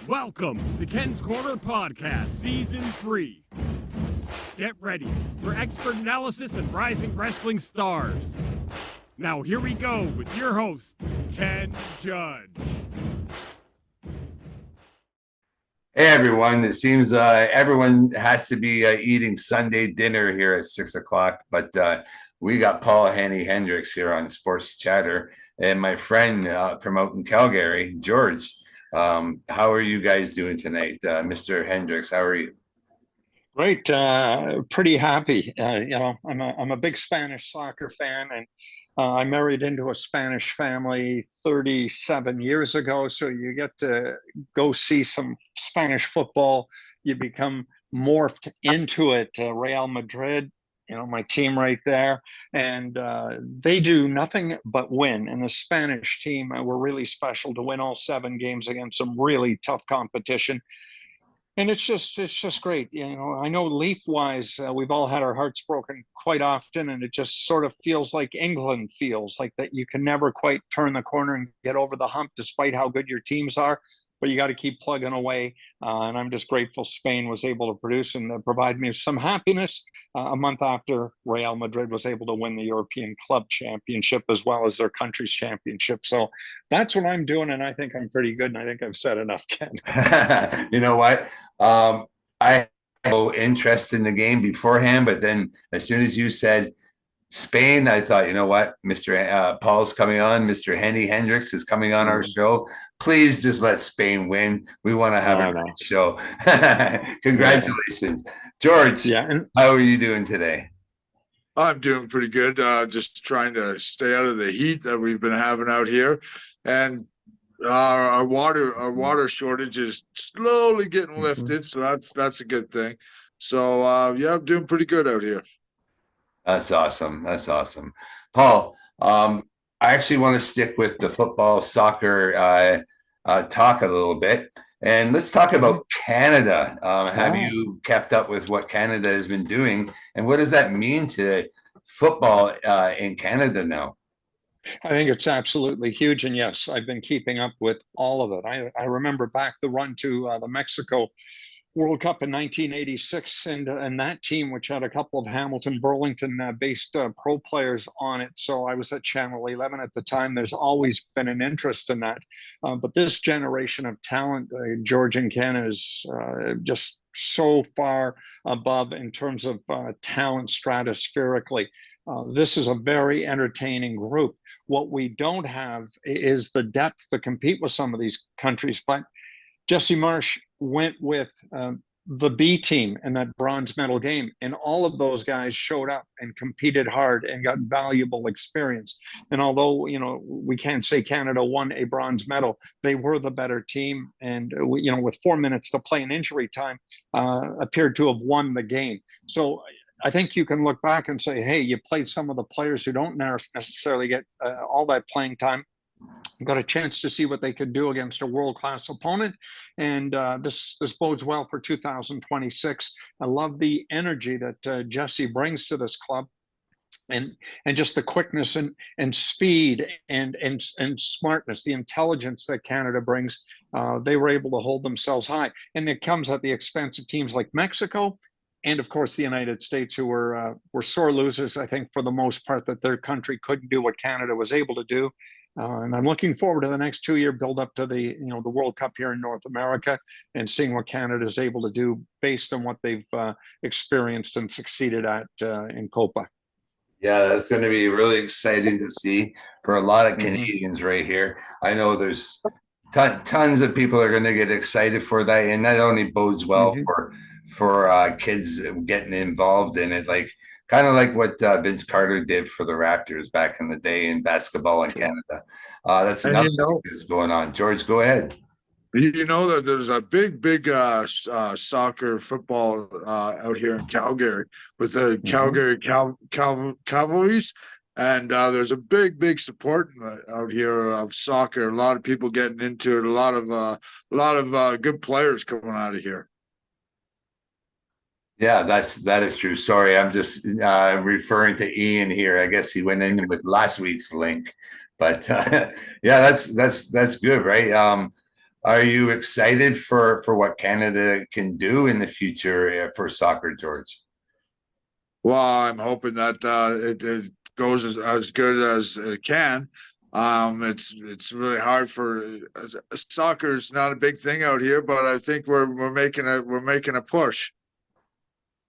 Welcome to Ken's Corner Podcast, Season 3. Get ready for expert analysis and rising wrestling stars. Now here we go with your host, Ken Judge. Hey everyone, it seems everyone has to be eating Sunday dinner here at 6 o'clock, but we got Paul Henney Hendrick here on Sports Chatter, and my friend from out in Calgary, George. How are you guys doing tonight? Mr. Hendricks, how are you? Great, pretty happy. I'm a big Spanish soccer fan, and I married into a Spanish family 37 years ago. So you get to go see some Spanish football. You become morphed into it. Real Madrid, my team right there, and they do nothing but win. And the Spanish team were really special to win all 7 games against some really tough competition. And it's just great. I know Leaf-wise, we've all had our hearts broken quite often, and it just sort of feels like England feels, like that you can never quite turn the corner and get over the hump despite how good your teams are. But you got to keep plugging away. And I'm just grateful Spain was able to produce and provide me some happiness a month after Real Madrid was able to win the European Club Championship as well as their country's championship. So that's what I'm doing, and I think I'm pretty good, and I think I've said enough, Ken. You know what? I had no interest in the game beforehand, but then as soon as you said Spain, I thought, you know what, Mr. Paul's coming on, Mr. Henney Hendricks is coming on our show. Please just let Spain win. We want to have a great show. Congratulations. George, how are you doing today? I'm doing pretty good. Just trying to stay out of the heat that we've been having out here. And our water shortage is slowly getting lifted, so that's a good thing. So I'm doing pretty good out here. That's awesome. That's awesome. Paul, I actually want to stick with the football, soccer talk a little bit. And let's talk about Canada. Have you kept up with what Canada has been doing? And what does that mean to football in Canada now? I think it's absolutely huge. And yes, I've been keeping up with all of it. I remember back the run to the Mexico World Cup in 1986, and that team, which had a couple of Hamilton, Burlington-based pro players on it. So I was at Channel 11 at the time. There's always been an interest in that. But this generation of talent, George and Ken, is just so far above in terms of talent stratospherically. This is a very entertaining group. What we don't have is the depth to compete with some of these countries, but Jesse Marsh went with the B team in that bronze medal game, and all of those guys showed up and competed hard and got valuable experience. And although we can't say Canada won a bronze medal, they were the better team, and with 4 minutes to play in injury time, appeared to have won the game. So I think you can look back and say, hey, you played some of the players who don't necessarily get all that playing time. Got a chance to see what they could do against a world-class opponent, and this bodes well for 2026. I love the energy that Jesse brings to this club, and just the quickness and speed and smartness, the intelligence that Canada brings. They were able to hold themselves high, and it comes at the expense of teams like Mexico. And of course, the United States, who were sore losers, I think, for the most part, that their country couldn't do what Canada was able to do. And I'm looking forward to the next 2-year build up to the World Cup here in North America, and seeing what Canada is able to do based on what they've experienced and succeeded at in Copa. Yeah, that's going to be really exciting to see for a lot of Canadians right here. I know there's tons of people are going to get excited for that, and that only bodes well for kids getting involved in it, kind of like what Vince Carter did for the Raptors back in the day in basketball in Canada. That's another thing that's going on. George, go ahead. You know that there's a big soccer football out here in Calgary with the Calgary Cavalries. And there's a big support out here of soccer. A lot of people getting into it. A lot of good players coming out of here. Yeah, that is true. Sorry, I'm just referring to Ian here. I guess he went in with last week's link, but yeah, that's good, right? Are you excited for what Canada can do in the future for soccer, George? Well, I'm hoping that it goes as good as it can. It's really hard for soccer is not a big thing out here, but I think we're making a push.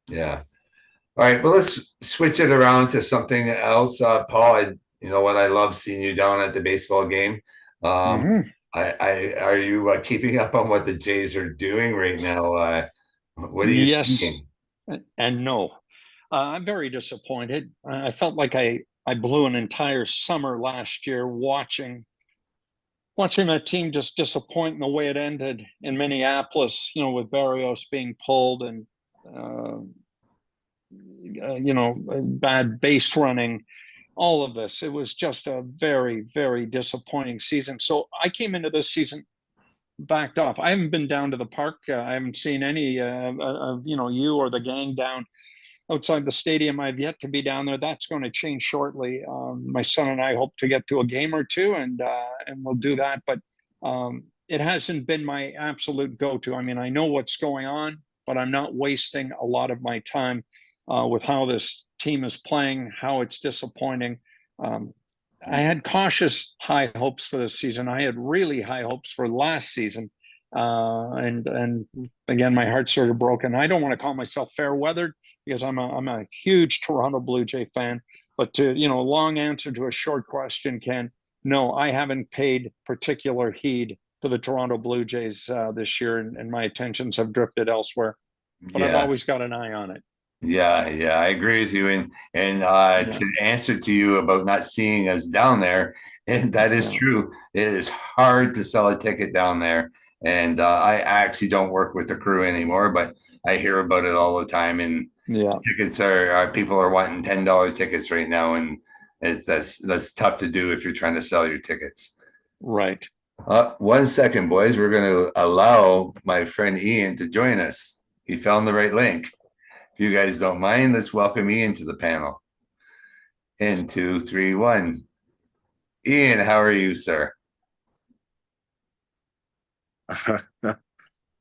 Yeah. All right. Well, let's switch it around to something else. Paul, you know what? I love seeing you down at the baseball game. Are you keeping up on what the Jays are doing right now? What are you Yes thinking? and no. I'm very disappointed. I felt like I blew an entire summer last year watching that team just disappoint in the way it ended in Minneapolis, with Barrios being pulled and, bad base running, all of this. It was just a very, very disappointing season. So I came into this season backed off. I haven't been down to the park. I haven't seen any of, you or the gang down outside the stadium. I've yet to be down there. That's going to change shortly. My son and I hope to get to a game or two, and we'll do that. But it hasn't been my absolute go-to. I mean, I know what's going on, but I'm not wasting a lot of my time with how this team is playing, how it's disappointing. I had cautious high hopes for this season. I had really high hopes for last season. And again, my heart's sort of broken. I don't want to call myself fair weathered because I'm a huge Toronto Blue Jay fan. But to long answer to a short question, Ken, no, I haven't paid particular heed to the Toronto Blue Jays this year, and my attentions have drifted elsewhere. But I've always got an eye on it. Yeah, I agree with you. And to answer to you about not seeing us down there, and that is true. It is hard to sell a ticket down there. And I actually don't work with the crew anymore, but I hear about it all the time. And tickets are people are wanting $10 tickets right now, and that's tough to do if you're trying to sell your tickets. Right. 1 second, boys. We're going to allow my friend Ian to join us. He found the right link. If you guys don't mind, let's welcome Ian to the panel. In 2, 3, 1. Ian, how are you, sir?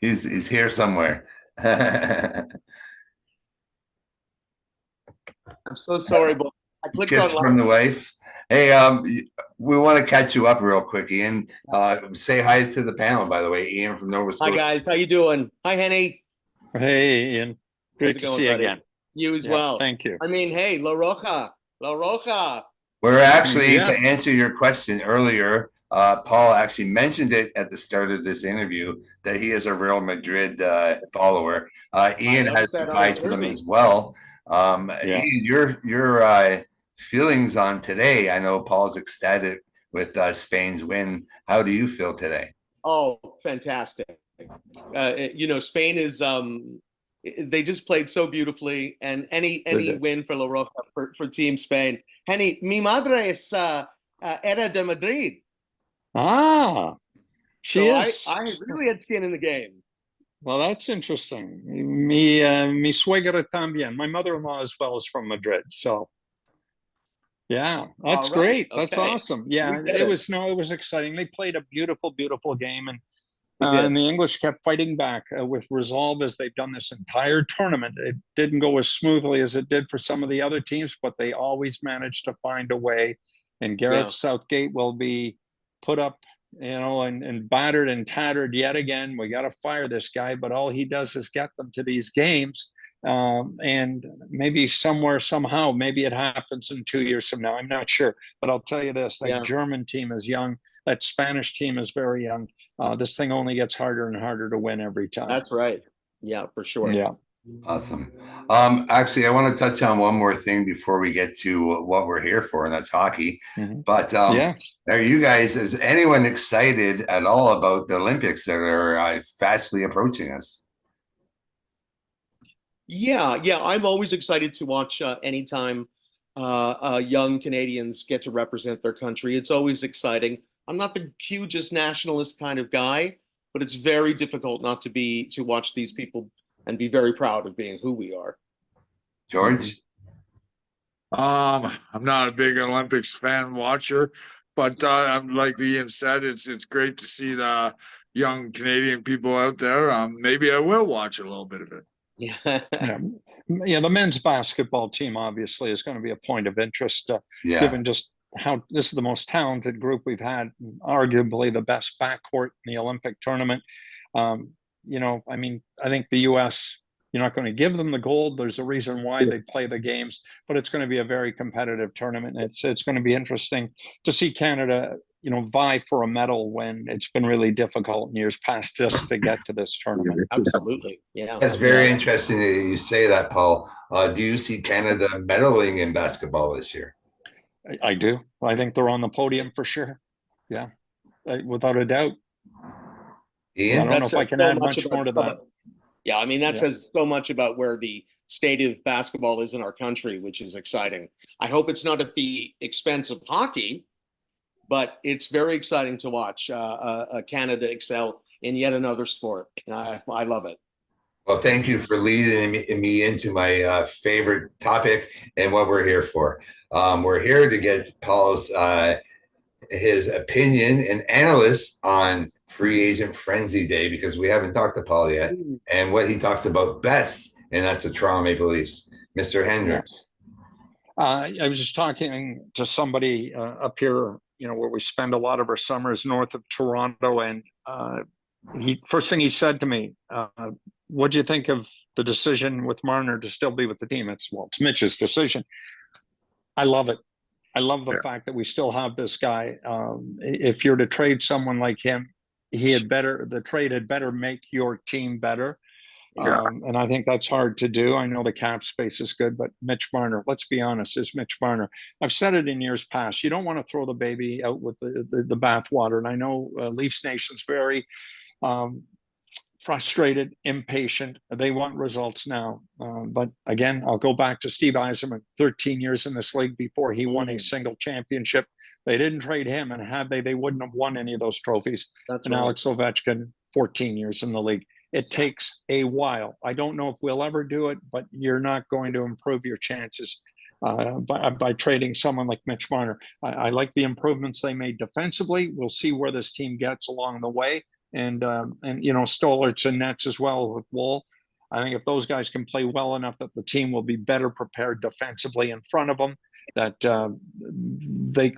He's here somewhere. I'm so sorry, but I clicked Kiss on from the wife. Hey, we want to catch you up real quick, Ian. Say hi to the panel, by the way. Ian from Nova Scotia. Hi guys, how you doing? Hi Henny. Hey Ian. Great to see you again. You as well. Thank you. I mean, hey, La Roja. We're actually, to answer your question earlier, Paul actually mentioned it at the start of this interview that he is a Real Madrid follower. Ian has some tie to them as well. Ian, your feelings on today? I know Paul's ecstatic with Spain's win. How do you feel today? Oh, fantastic. Spain is they just played so beautifully, and any win for La Roja for Team Spain. Henny, mi madre es era de Madrid. She is. I really had skin in the game. Well, that's interesting. Mi suegra también. My mother-in-law as well is from Madrid. So, yeah, that's great. Okay. That's awesome. Yeah, it was exciting. They played a beautiful, beautiful game, and the English kept fighting back with resolve as they've done this entire tournament. It didn't go as smoothly as it did for some of the other teams, but they always managed to find a way. And Gareth Southgate will be put up, and battered and tattered yet again. We got to fire this guy, but all he does is get them to these games. And maybe somewhere, somehow, maybe it happens in 2 years from now. I'm not sure, but I'll tell you this: that German team is young. That Spanish team is very young. This thing only gets harder and harder to win every time. That's right. Yeah, for sure. Yeah. Awesome. Actually, I want to touch on one more thing before we get to what we're here for, and that's hockey. But are you guys, is anyone excited at all about the Olympics that are fastly approaching us? Yeah, I'm always excited to watch anytime young Canadians get to represent their country. It's always exciting. I'm not the hugest nationalist kind of guy, but it's very difficult not to watch these people and be very proud of being who we are. George? I'm not a big Olympics fan watcher, But like Ian said, it's great to see the young Canadian people out there. Maybe I will watch a little bit of it. Yeah. Yeah, the men's basketball team obviously is going to be a point of interest, Yeah. given just how this is the most talented group we've had, arguably the best backcourt in the Olympic tournament. You know, I mean, I think the U.S., you're not going to give them the gold. There's a reason why they play the games, but it's going to be a very competitive tournament. It's going to be interesting to see Canada, you know, vie for a medal when it's been really difficult in years past just to get to this tournament. Absolutely. Yeah. That's very interesting that you say that, Paul. Do you see Canada medaling in basketball this year? I do. I think they're on the podium for sure. Yeah, without a doubt. Ian? I don't know if I can add much more to that. Yeah, I mean, that says so much about where the state of basketball is in our country, which is exciting. I hope it's not at the expense of hockey, but it's very exciting to watch Canada excel in yet another sport. I love it. Well, thank you for leading me into my favorite topic and what we're here for. We're here to get Paul's his opinion and analysis on Free Agent Frenzy Day, because we haven't talked to Paul yet, and what he talks about best, and that's the Toronto Maple Leafs. Mr. Hendricks. I was just talking to somebody up here, you know, where we spend a lot of our summers north of Toronto, and first thing he said to me, what do you think of the decision with Marner to still be with the team? It's Mitch's decision. I love it. I love the fact that we still have this guy. If you're to trade someone like him, the trade had better make your team better. And I think that's hard to do. I know the cap space is good, but Mitch Marner, let's be honest, is Mitch Marner. I've said it in years past. You don't want to throw the baby out with the bathwater. And I know Leafs Nation's very frustrated, impatient. They want results now. But again, I'll go back to Steve Yzerman, 13 years in this league before he won a single championship. They didn't trade him, and had they wouldn't have won any of those trophies. And Alex Ovechkin, 14 years in the league. It takes a while. I don't know if we'll ever do it, but you're not going to improve your chances by trading someone like Mitch Marner. I like the improvements they made defensively. We'll see where this team gets along the way. And you know, Stolarz and Nets as well with Woll. I think if those guys can play well enough, that the team will be better prepared defensively in front of them, that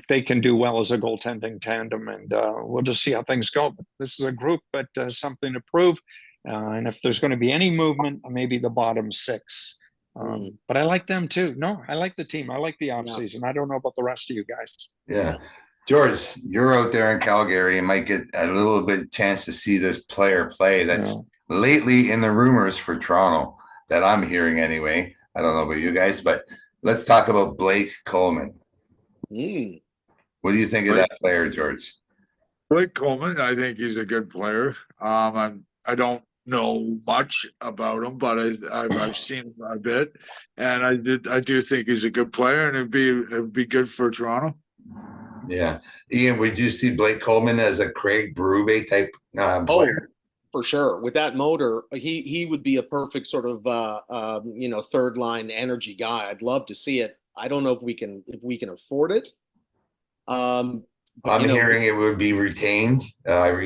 they can do well as a goaltending tandem. And we'll just see how things go. But this is a group that has something to prove. And if there's going to be any movement, maybe the bottom six. But I like them too. No, I like the team. I like the offseason. I don't know about the rest of you guys. Yeah. George, you're out there in Calgary and might get a little bit chance to see this player play that's lately in the rumors for Toronto that I'm hearing anyway. I don't know about you guys, but let's talk about Blake Coleman. What do you think of that player, George? Blake Coleman, I think he's a good player. I don't know much about him, but I've seen him a bit, and I do think he's a good player, and it'd be good for Toronto. Yeah. Ian, would you see Blake Coleman as a Craig Berube type player? For sure. With that motor, he would be a perfect sort of third line energy guy. I'd love to see it. I don't know if we can afford it. I'm hearing it would be retained. What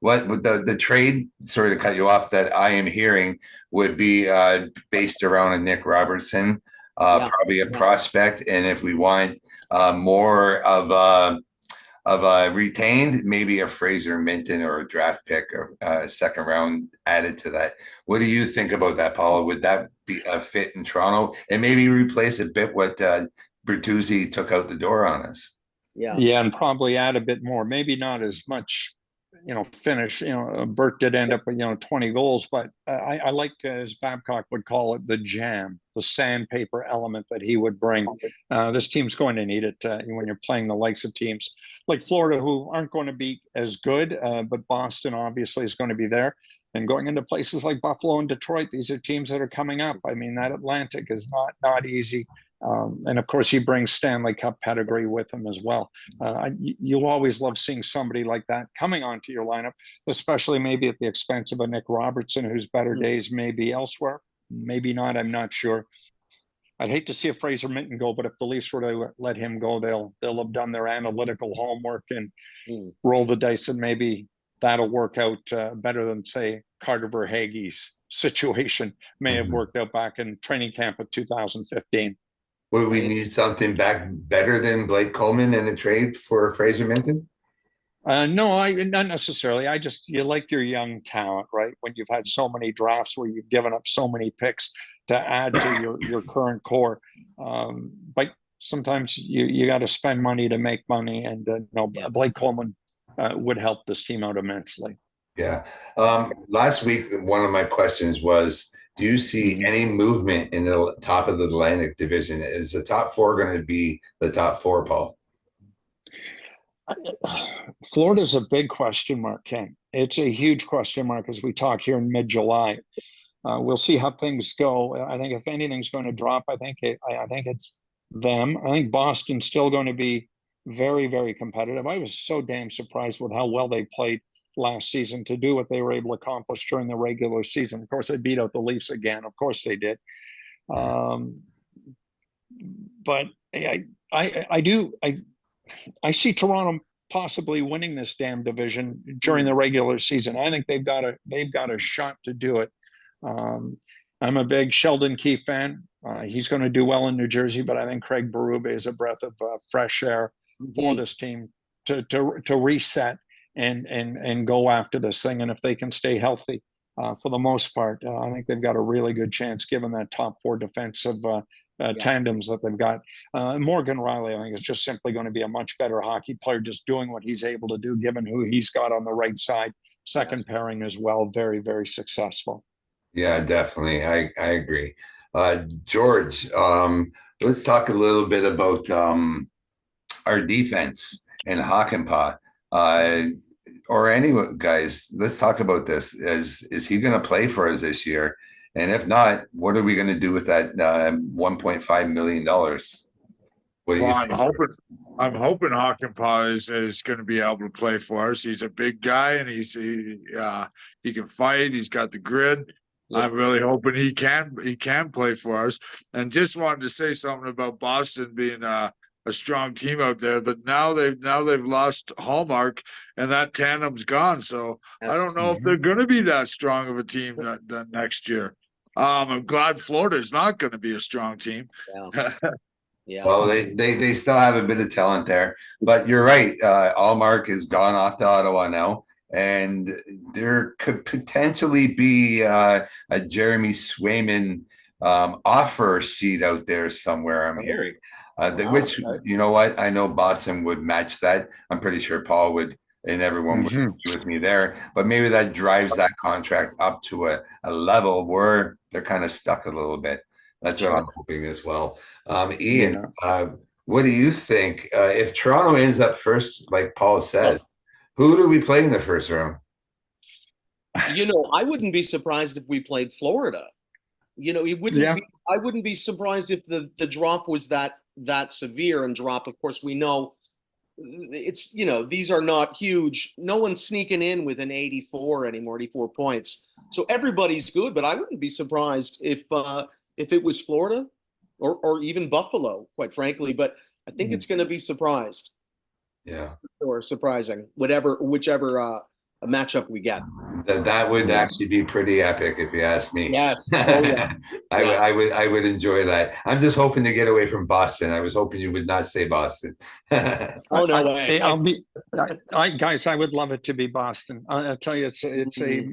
the trade, sorry to cut you off, that I am hearing would be based around a Nick Robertson, probably a prospect, and if we want more of a retained, maybe a Fraser Minton or a draft pick or a second round added to that. What do you think about that, Paula? Would that be a fit in Toronto and maybe replace a bit what Bertuzzi took out the door on us? Yeah, and probably add a bit more. Maybe not as much, finish. Bert did end up with 20 goals, but I like, as Babcock would call it, the jam, the sandpaper element that he would bring. This team's going to need it when you're playing the likes of teams like Florida, who aren't going to be as good, but Boston obviously is going to be there. And going into places like Buffalo and Detroit, these are teams that are coming up. I mean, that Atlantic is not easy. And of course, he brings Stanley Cup pedigree with him as well. You'll always love seeing somebody like that coming onto your lineup, especially maybe at the expense of a Nick Robertson, whose better days may be elsewhere. Maybe not, I'm not sure. I'd hate to see a Fraser Minton go, but if the Leafs were to let him go, they'll have done their analytical homework and roll the dice, and maybe that'll work out better than, say, Carter Verhaeghe's situation may have worked out back in training camp of 2015. Would we need something back better than Blake Coleman in a trade for Fraser Minton? No, not necessarily. You like your young talent, right? When you've had so many drafts where you've given up so many picks to add to your current core. But sometimes you got to spend money to make money, and Blake Coleman would help this team out immensely. Yeah. Last week, one of my questions was, do you see any movement in the top of the Atlantic Division? Is the top four going to be the top four, Paul? Florida's a big question mark, Ken. It's a huge question mark as we talk here in mid-July. We'll see how things go. I think if anything's going to drop, I think it's them. I think Boston's still going to be very, very competitive. I was so damn surprised with how well they played last season to do what they were able to accomplish during the regular season. Of course, they beat out the Leafs again. Of course they did. But I see Toronto possibly winning this damn division during the regular season. I think they've got a shot to do it. I'm a big Sheldon Keefe fan. He's going to do well in New Jersey, but I think Craig Berube is a breath of fresh air for this team to reset and go after this thing. And if they can stay healthy for the most part, I think they've got a really good chance given that top four defensive tandems that they've got. Morgan Rielly, I think, is just simply going to be a much better hockey player, just doing what he's able to do, given who he's got on the right side. Second pairing as well, very, very successful. Yeah, definitely. I agree. George, let's talk a little bit about our defense and Hakanpää. Or anyone, guys, let's talk about this. Is he going to play for us this year? And if not, what are we going to do with that $1.5 million? What do you think? I'm hoping Hakanpää is going to be able to play for us. He's a big guy, and he can fight. He's got the grit. Yeah. I'm really hoping he can play for us. And just wanted to say something about Boston being a strong team out there, but now they've lost Hallmark, and that tandem's gone. So I don't know if they're going to be that strong of a team that next year. I'm glad Florida's not going to be a strong team. Yeah. Yeah. Well, they still have a bit of talent there, but you're right. Hallmark is gone off to Ottawa now, and there could potentially be a Jeremy Swayman offer sheet out there somewhere. I'm hearing. Which, you know what? I know Boston would match that. I'm pretty sure Paul would, and everyone would agree with me there. But maybe that drives that contract up to a level where they're kind of stuck a little bit. That's what I'm hoping as well. Ian, what do you think? If Toronto ends up first, like Paul says, who do we play in the first round? I wouldn't be surprised if we played Florida. It wouldn't. I wouldn't be surprised if the drop was that severe and drop. Of course, we know it's these are not huge. No one's sneaking in with an 84 anymore, 84 points. So everybody's good, but I wouldn't be surprised if it was Florida or even Buffalo, quite frankly. But I think it's going to be surprised. Yeah. Or surprising, whichever matchup we get. That would actually be pretty epic, if you ask me. Yes. Oh, yeah. I would enjoy that. I'm just hoping to get away from Boston. I was hoping you would not say Boston. Oh no way! Guys, I would love it to be Boston. I'll tell you, it's a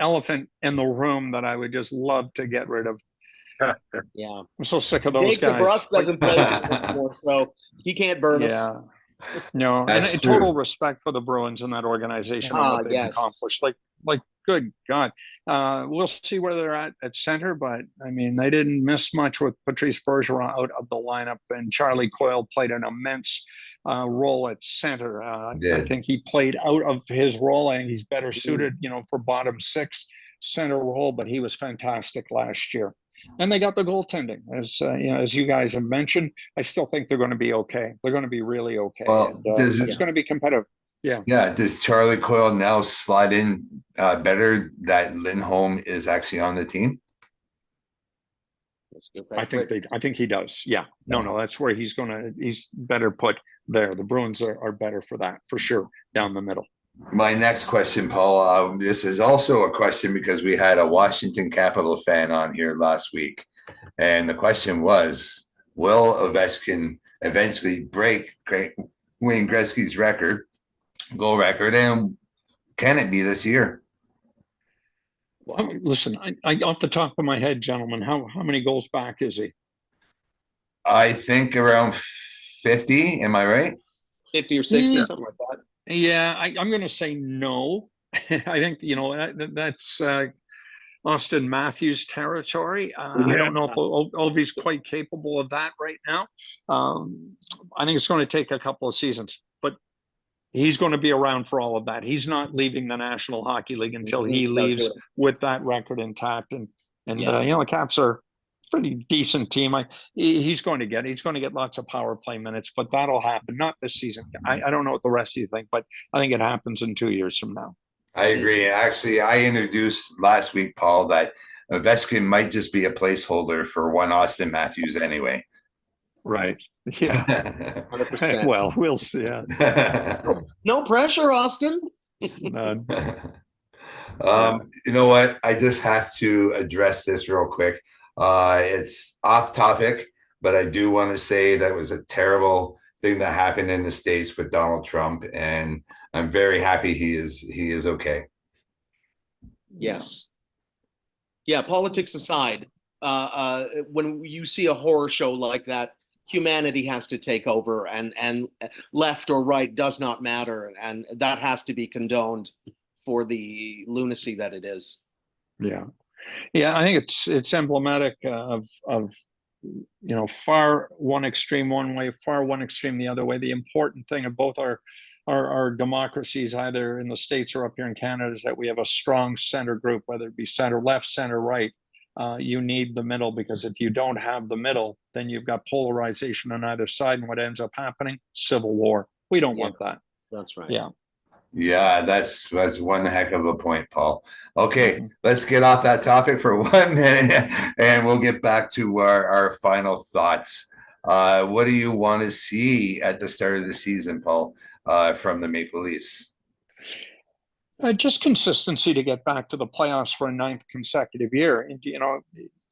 elephant in the room that I would just love to get rid of. Yeah, I'm so sick of those guys. DeBrusk doesn't play anymore, so he can't burn us. No, and total respect for the Bruins and that organization and what they've accomplished. Like, good God. We'll see where they're at center, but I mean, they didn't miss much with Patrice Bergeron out of the lineup, and Charlie Coyle played an immense role at center. I think he played out of his role. I think he's better suited, for bottom six center role, but he was fantastic last year. And they got the goaltending, as you guys have mentioned. I still think they're going to be okay. They're going to be really okay. Well, it's going to be competitive. Yeah. Yeah. Does Charlie Coyle now slide in better that Lindholm is actually on the team? I think he does. Yeah. No, that's where he's better put there. The Bruins are better for that, for sure, down the middle. My next question, Paul, this is also a question because we had a Washington Capital fan on here last week. And the question was, will Ovechkin eventually break Wayne Gretzky's goal record, and can it be this year? Well, listen, I off the top of my head, gentlemen, how many goals back is he? I think around 50. Am I right? 50 or 60, something like that. Yeah, I'm going to say no. I think, that's Austin Matthews territory. I don't know if Ovi's quite capable of that right now. I think it's going to take a couple of seasons, but he's going to be around for all of that. He's not leaving the National Hockey League until he leaves with that record intact. And the Caps are a pretty decent team. He's going to get lots of power play minutes, but that'll happen. Not this season. I don't know what the rest of you think, but I think it happens in 2 years from now. I agree. Actually, I introduced last week, Paul, that Ovechkin might just be a placeholder for one Austin Matthews anyway. Right. Yeah. 100%. Well, we'll see. Yeah. No pressure, Austin. None. You know what? I just have to address this real quick. It's off topic, but I do want to say that was a terrible thing that happened in the States with Donald Trump, and I'm very happy he is okay. Yes. Yeah, politics aside, when you see a horror show like that, humanity has to take over, and left or right does not matter, and that has to be condoned for the lunacy that it is. Yeah. I think it's emblematic of far one extreme one way, far one extreme the other way. The important thing of both our democracies, either in the States or up here in Canada, is that we have a strong center group, whether it be center left, center right. You need the middle, because if you don't have the middle, then you've got polarization on either side, and what ends up happening, civil war. We don't want that. That's right. Yeah, that's one heck of a point, Paul. Okay, let's get off that topic for 1 minute, and we'll get back to our final thoughts. What do you want to see at the start of the season, Paul, from the Maple Leafs? Just consistency to get back to the playoffs for a 9th consecutive year. And,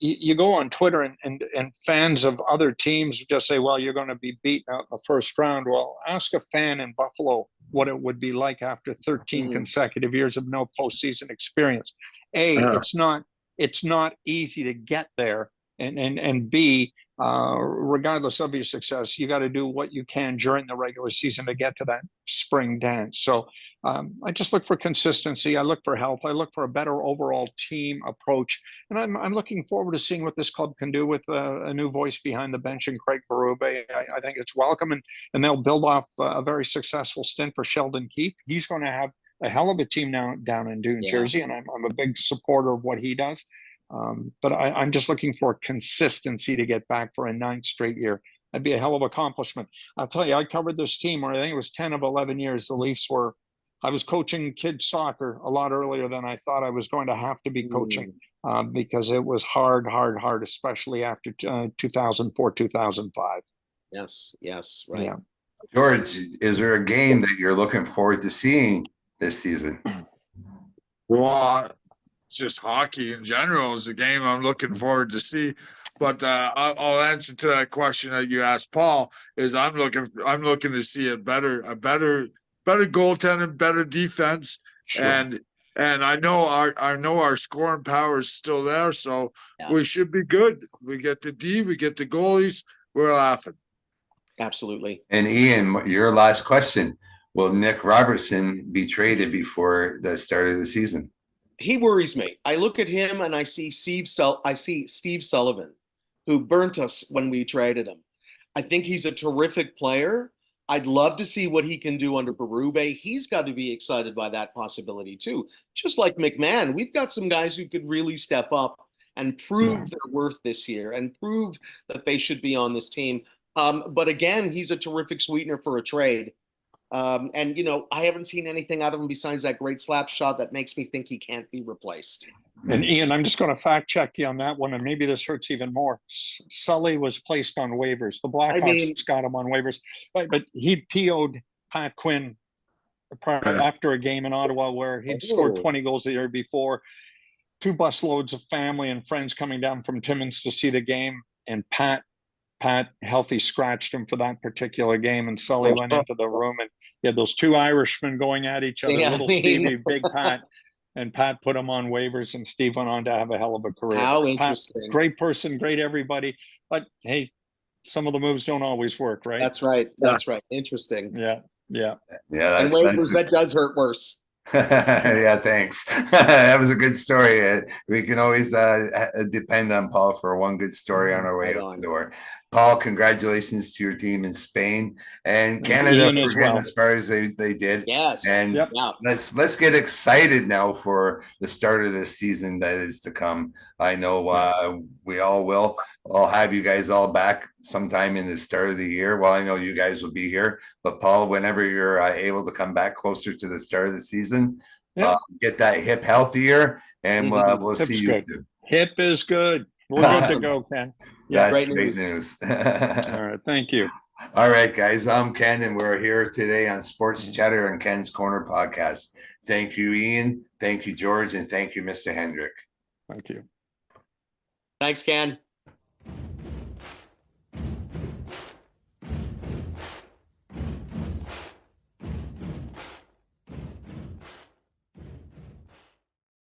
you go on Twitter and fans of other teams just say, well, you're going to be beaten out in the first round. Well, ask a fan in Buffalo what it would be like after 13 consecutive years of no postseason experience. It's not easy to get there. And B, regardless of your success, you got to do what you can during the regular season to get to that spring dance. So I just look for consistency. I look for health. I look for a better overall team approach. And I'm looking forward to seeing what this club can do with a new voice behind the bench in Craig Berube. I think it's welcome, and they'll build off a very successful stint for Sheldon Keefe. He's going to have a hell of a team now down in New Jersey, and I'm a big supporter of what he does. But I'm just looking for consistency to get back for a 9th straight year. That'd be a hell of an accomplishment. I'll tell you, I covered this team where I think it was 10 of 11 years. The Leafs were, I was coaching kids soccer a lot earlier than I thought I was going to have to be coaching, because it was hard, especially after 2004, 2005. Yes, right. Yeah. George, is there a game that you're looking forward to seeing this season? Well, just hockey in general is a game I'm looking forward to see. But I'll answer to that question that you asked, Paul. Is I'm looking to see a better goaltending, better defense, Sure. and I know our scoring power is still there, so we should be good. We get the D, we get the goalies, we're laughing. Absolutely. And Ian, your last question: will Nick Robertson be traded before the start of the season? He worries me. I look at him and I see Steve Sullivan, who burnt us when we traded him. I think he's a terrific player. I'd love to see what he can do under Berube. He's got to be excited by that possibility too. Just like McMahon, we've got some guys who could really step up and prove their worth this year and prove that they should be on this team. But again, he's a terrific sweetener for a trade. And, I haven't seen anything out of him besides that great slap shot that makes me think he can't be replaced. And Ian, I'm just going to fact check you on that one, and maybe this hurts even more. Sully was placed on waivers. The Blackhawks got him on waivers, but he PO'd Pat Quinn after a game in Ottawa where he'd scored 20 goals the year before. 2 busloads of family and friends coming down from Timmins to see the game, and Pat healthy scratched him for that particular game, and Sully went into the room, and you had those 2 Irishmen going at each other, little Stevie, big Pat, and Pat put him on waivers, and Steve went on to have a hell of a career. How Pat, interesting. great person, great everybody, but hey, some of the moves don't always work, right? That's right. That's right. Interesting. Yeah. And waivers, that does hurt worse. Yeah, thanks. That was a good story. We can always depend on Paul for one good story on our way out the door. Paul, congratulations to your team in Spain and Canada for getting as far as they did. Yes. And let's get excited now for the start of this season that is to come. I know we all will. I'll have you guys all back sometime in the start of the year. Well, I know you guys will be here, but Paul, whenever you're able to come back closer to the start of the season, get that hip healthier, and we'll see you soon. Hip is good. We're good to go, Ken. Yeah, that's great news. All right, thank you. All right, guys, I'm Ken, and we're here today on Sports Chatter and Ken's Corner podcast. Thank you, Ian. Thank you, George, and thank you, Mr. Hendrick. Thank you. Thanks, Ken.